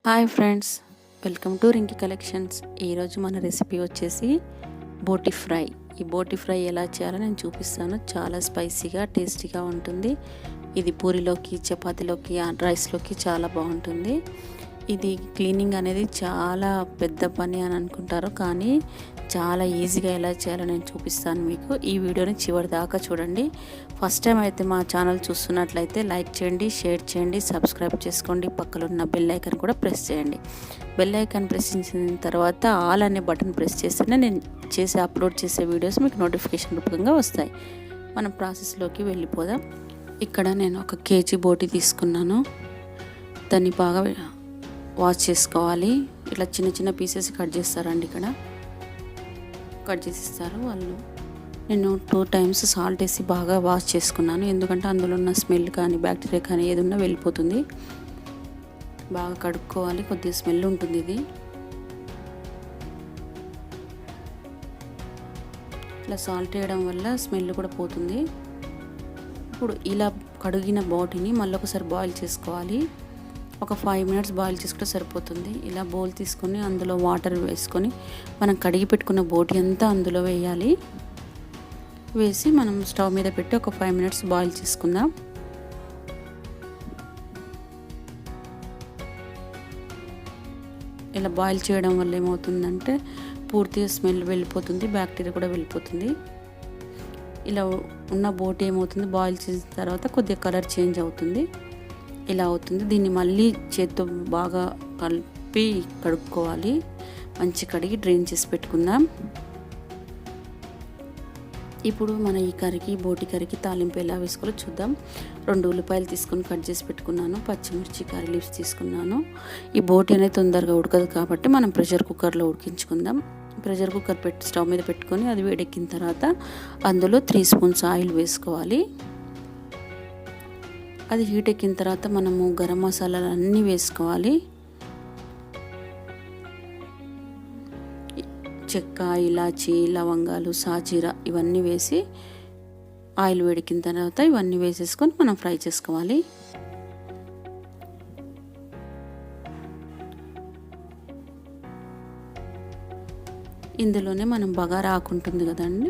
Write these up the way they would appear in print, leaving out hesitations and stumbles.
Hi friends, welcome to Rinki collections. ఈరోజు మన recipe వచ్చేసి బోటి ఫ్రై. ఈ బోటి ఫ్రై ఎలా చేయాలో నేను చూపిస్తాను. చాలా స్పైసీగా టేస్టీగా ఉంటుంది. ఇది పూరిలోకి, చపాతీలోకి, రైస్లోకి చాలా బాగుంటుంది. ఇది క్లీనింగ్ అనేది చాలా పెద్ద పని అని అనుకుంటారు, కానీ చాలా ఈజీగా ఎలా చేయాలో నేను చూపిస్తాను మీకు. ఈ వీడియోని చివరి దాకా చూడండి. ఫస్ట్ టైం అయితే మా ఛానల్ చూస్తున్నట్లయితే లైక్ చేయండి, షేర్ చేయండి, సబ్స్క్రైబ్ చేసుకోండి. పక్కన ఉన్న బెల్ ఐకాన్ కూడా ప్రెస్ చేయండి. బెల్ ఐకాన్ ప్రెస్ చేసిన తర్వాత ఆల్ అనే బటన్ ప్రెస్ చేస్తేనే నేను అప్లోడ్ చేసే వీడియోస్ మీకు నోటిఫికేషన్ రూపంగా వస్తాయి. మనం ప్రాసెస్లోకి వెళ్ళిపోదాం. ఇక్కడ నేను 1 కేజీ బోటి తీసుకున్నాను. దాన్ని బాగా వాష్ చేసుకోవాలి. ఇట్లా చిన్న చిన్న పీసెస్ కట్ చేస్తారండి. ఇక్కడ కట్ చేసిస్తారు వాళ్ళు. నేను 2 టైమ్స్ సాల్ట్ వేసి బాగా వాష్ చేసుకున్నాను, ఎందుకంటే అందులో ఉన్న స్మెల్ కానీ బ్యాక్టీరియా కానీ ఏది ఉన్నా వెళ్ళిపోతుంది. బాగా కడుక్కోవాలి, కొద్దిగా స్మెల్ ఉంటుంది ఇది. ఇట్లా సాల్ట్ వేయడం వల్ల స్మెల్ కూడా పోతుంది. ఇప్పుడు ఇలా కడిగిన బోటిని మళ్ళీ ఒకసారి బాయిల్ చేసుకోవాలి. ఒక 5 మినిట్స్ బాయిల్ చేసుకుంటే సరిపోతుంది. ఇలా బౌల్ తీసుకొని అందులో వాటర్ వేసుకొని మనం కడిగి పెట్టుకున్న బోటి అంతా అందులో వేయాలి. వేసి మనం స్టవ్ మీద పెట్టి ఒక 5 మినిట్స్ బాయిల్ చేసుకుందాం. ఇలా బాయిల్ చేయడం వల్ల ఏమవుతుందంటే పూర్తిగా స్మెల్ వెళ్ళిపోతుంది, బ్యాక్టీరియా కూడా వెళ్ళిపోతుంది. ఇలా ఉన్న బోటి ఏమవుతుంది, బాయిల్ చేసిన తర్వాత కొద్దిగా కలర్ చేంజ్ అవుతుంది. ఇలా అవుతుంది. దీన్ని మళ్ళీ చేత్తో బాగా కలిపి కడుక్కోవాలి. మంచి కడిగి డ్రైన్ చేసి పెట్టుకుందాం. ఇప్పుడు మన ఈ కర్రీకి, బోటి కర్రీకి తాలింపు ఎలా వేసుకోవాలో చూద్దాం. 2 ఉల్లిపాయలు తీసుకొని కట్ చేసి పెట్టుకున్నాను. పచ్చిమిర్చి, కర్రీ లీవ్స్ తీసుకున్నాను. ఈ బోటి అనేది తొందరగా ఉడకదు కాబట్టి మనం ప్రెషర్ కుక్కర్లో ఉడికించుకుందాం. ప్రెషర్ కుక్కర్ స్టవ్ మీద పెట్టుకొని అది వేడెక్కిన తర్వాత అందులో 3 స్పూన్స్ ఆయిల్ వేసుకోవాలి. అది హీట్ ఎక్కిన తర్వాత మనము గరం మసాలాలు అన్నీ వేసుకోవాలి. చెక్క, ఇలాచి, లవంగాలు, సాజీరా ఇవన్నీ వేసి ఆయిల్ వేడెక్కిన తర్వాత ఇవన్నీ వేసేసుకొని మనం ఫ్రై చేసుకోవాలి. ఇందులోనే మనం బగారా ఆకు ఉంటుంది కదండి,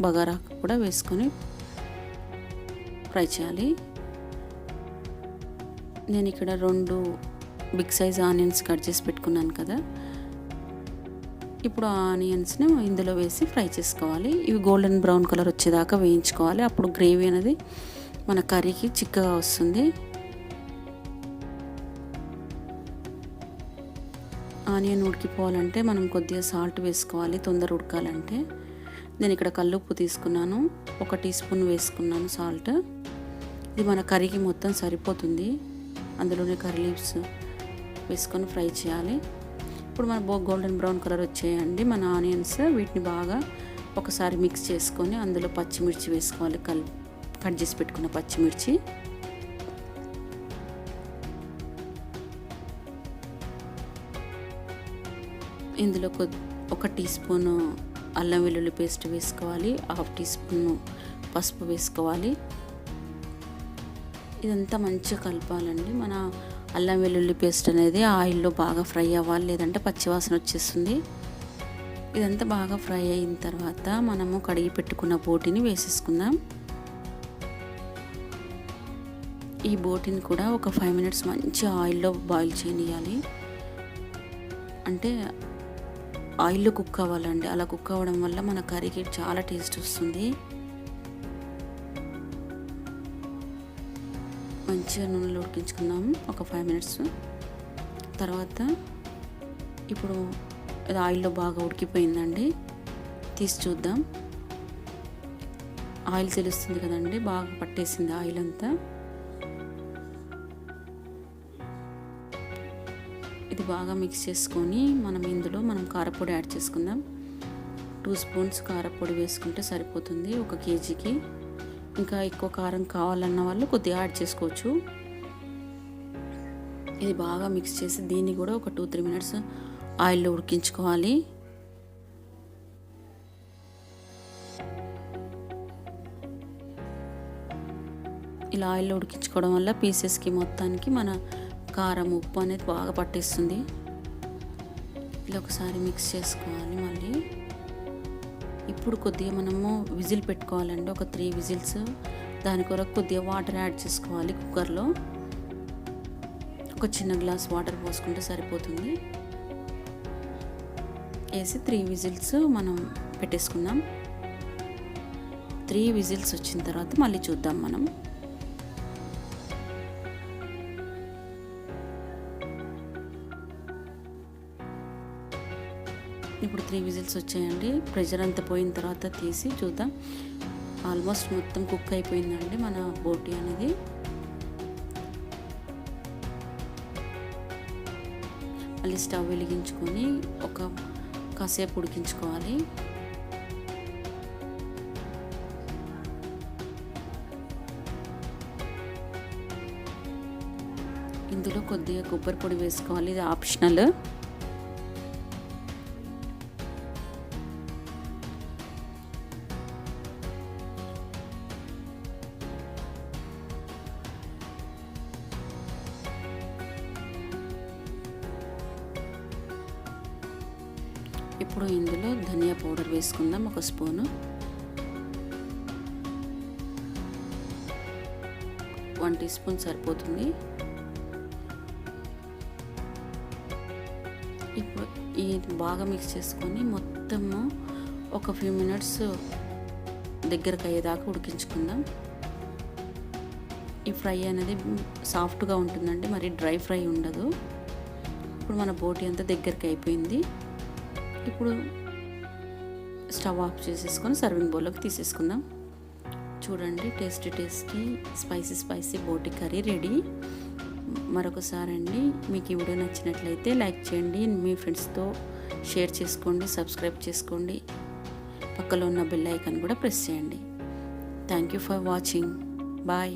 బగారా ఆకు కూడా వేసుకొని ఫ్రై చేయాలి. నేను ఇక్కడ 2 బిగ్ సైజ్ ఆనియన్స్ కట్ చేసి పెట్టుకున్నాను కదా. ఇప్పుడు ఆ ఆనియన్స్ని ఇందులో వేసి ఫ్రై చేసుకోవాలి. ఇవి గోల్డెన్ బ్రౌన్ కలర్ వచ్చేదాకా వేయించుకోవాలి. అప్పుడు గ్రేవీ అనేది మన కర్రీకి చిక్కగా వస్తుంది. ఆనియన్ ఉడికిపోవాలంటే మనం కొద్దిగా సాల్ట్ వేసుకోవాలి, తొందర ఉడకాలంటే. నేను ఇక్కడ కల్లుప్పు తీసుకున్నాను, 1 టీ స్పూన్ వేసుకున్నాను సాల్ట్. ఇది మన కర్రీకి మొత్తం సరిపోతుంది. అందులోనే కర్రీ లీవ్స్ వేసుకొని ఫ్రై చేయాలి. ఇప్పుడు మన గోల్డెన్ బ్రౌన్ కలర్ వచ్చేయండి మన ఆనియన్స్. వీటిని బాగా ఒకసారి మిక్స్ చేసుకొని అందులో పచ్చిమిర్చి వేసుకోవాలి, కట్ చేసి పెట్టుకున్న పచ్చిమిర్చి. ఇందులో 1 టీ స్పూన్ అల్లం వెల్లుల్లి పేస్ట్ వేసుకోవాలి. 1/2 టీ స్పూన్ పసుపు వేసుకోవాలి. ఇదంతా మంచిగా కలపాలండి. మన అల్లం వెల్లుల్లి పేస్ట్ అనేది ఆయిల్లో బాగా ఫ్రై అవ్వాలి, లేదంటే పచ్చివాసన వచ్చేస్తుంది. ఇదంతా బాగా ఫ్రై అయిన తర్వాత మనము కడిగి పెట్టుకున్న బోటిని వేసేసుకుందాం. ఈ బోటిని కూడా ఒక 5 మినిట్స్ మంచి ఆయిల్లో బాయిల్ చేయనియాలి. అంటే ఆయిల్లో కుక్ అవ్వాలండి. అలా కుక్ అవ్వడం వల్ల మన కర్రీకి చాలా టేస్ట్ వస్తుంది. మంచిగా నూనెలో ఉడికించుకుందాము ఒక 5 మినిట్స్ తర్వాత. ఇప్పుడు ఇది ఆయిల్లో బాగా ఉడికిపోయిందండి. తీసి చూద్దాం. ఆయిల్ తెలుస్తుంది కదండి, బాగా పట్టేసింది ఆయిల్ అంతా. ఇది బాగా మిక్స్ చేసుకొని మనం కారపొడి యాడ్ చేసుకుందాం. 2 స్పూన్స్ కారపొడి వేసుకుంటే సరిపోతుంది 1 కేజీకి. ఇంకా ఎక్కువ కారం కావాలన్న వాళ్ళు కొద్దిగా యాడ్ చేసుకోవచ్చు. ఇది బాగా మిక్స్ చేసి దీన్ని కూడా ఒక 2-3 మినిట్స్ ఆయిల్లో ఉడికించుకోవాలి. ఇలా ఆయిల్లో ఉడికించుకోవడం వల్ల పీసెస్కి మొత్తానికి మన కారం ఉప్పు అనేది బాగా పట్టేస్తుంది. ఇలా ఒకసారి మిక్స్ చేసుకోవాలి. మళ్ళీ ఇప్పుడు కొద్దిగా మనము విజిల్ పెట్టుకోవాలండి, ఒక 3 విజిల్స్. దాని కొరకు కొద్దిగా వాటర్ యాడ్ చేసుకోవాలి. కుక్కర్లో ఒక చిన్న గ్లాస్ వాటర్ పోసుకుంటే సరిపోతుంది. వేసి 3 విజిల్స్ మనం పెట్టేసుకుందాం. 3 విజిల్స్ వచ్చిన తర్వాత మళ్ళీ చూద్దాం మనం. ఇప్పుడు 3 విజిల్స్ వచ్చాయండి. ప్రెషర్ అంతా పోయిన తర్వాత తీసి చూద్దాం. ఆల్మోస్ట్ మొత్తం కుక్ అయిపోయిందండి మన బోటి అనేది. మళ్ళీ స్టవ్ వెలిగించుకొని కాసేపు ఉడికించుకోవాలి. ఇందులో కొద్దిగా కొబ్బరి పొడి వేసుకోవాలి, ఇది ఆప్షనల్. ఇప్పుడు ఇందులో ధనియా పౌడర్ వేసుకుందాం, 1 స్పూను. 1 టీ స్పూన్ సరిపోతుంది. ఇప్పుడు ఇది బాగా మిక్స్ చేసుకొని మొత్తము ఒక ఫ్యూ మినిట్స్ దగ్గరకు అయ్యేదాకా ఉడికించుకుందాం. ఈ ఫ్రై అనేది సాఫ్ట్గా ఉంటుందండి, మరి డ్రై ఫ్రై ఉండదు. ఇప్పుడు మన బోటి అంతా దగ్గరికి అయిపోయింది. ఇప్పుడు స్టవ్ ఆఫ్ చేసేసుకొని సర్వింగ్ బౌల్లోకి తీసేసుకుందాం. చూడండి, టేస్టీ స్పైసీ బోటి కర్రీ రెడీ. మరొకసారి అండి, మీకు ఈ వీడియో నచ్చినట్లయితే లైక్ చేయండి, మీ ఫ్రెండ్స్తో షేర్ చేసుకోండి, సబ్స్క్రైబ్ చేసుకోండి, పక్కలో ఉన్న బెల్ ఐకాన్ కూడా ప్రెస్ చేయండి. Thank you for watching. Bye.